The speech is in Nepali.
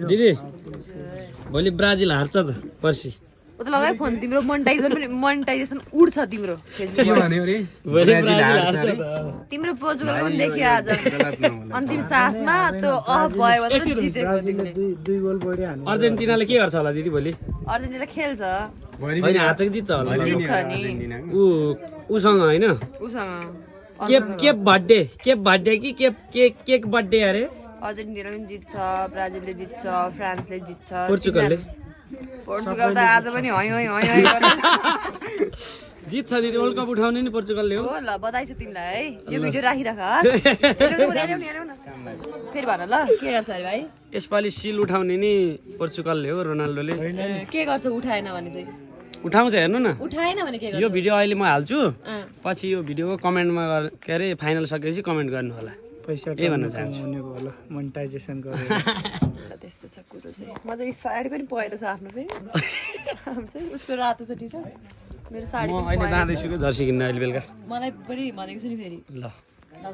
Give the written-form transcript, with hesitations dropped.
दिदी भोलि ब्राजिल हार्छ त पर्सि ओ त लगाइ फोन तिम्रो मोनेटाइजेसन उड्छ तिम्रो फेसबुक के भन्यो रे भोलि ब्राजिल हार्छ त तिम्रो पोर्चुगल पनि देखियो आज अन्तिम सासमा त्यो अफ भयो भने त जितेको तिमीले दुई गोल बढी हान्यो अर्जेन्टिनाले के गर्छ होला दिदी भोलि अर्जेन्टिना खेल्छ होइन हार्छ कि जित्छ होला जित्छ नि उसँग होइन उसँग केप बर्थडे कि केक बर्थडे अरे अर्जेन्टिना पनि जित्छ ब्राजिलले जित्छ फ्रान्सले जित्छ पोर्चुगलले पोर्चुगल त आज पनि हय हय हय हय गर्दै जित्छ दिदी वर्ल्ड कप उठाउने नि पोर्चुगलले हो हो ल बधाई छ तिमीलाई है यो भिडियो राखिराख फेरि भन ल के गर्छ अरे भाइ यसपालि सिल उठाउने नि पोर्चुगलले हो रोनाल्डोले के गर्छ उठाएन भने चाहिँ उठाउँछ हेर्नु न उठाएन भने के गर्छ यो भिडियो अहिले म हाल्छु पछि यो भिडियोको कमेन्टमा के अरे फाइनल सकेपछि कमेन्ट गर्नु होला पैसा के भन्न चाहन्छु हुनेको होला मोनेटाइजेसन गरेर त्यस्तो छ कुरो चाहिँ म चाहिँ साडी पनि पहेर छ आफ्नो फेरि उसको रातो छ टी सर्ट मेरो साडी म अहिले जाँदैछु कि जर्सी किन्न अहिले बेलुका मलाई पनि भनेको छु नि फेरि ल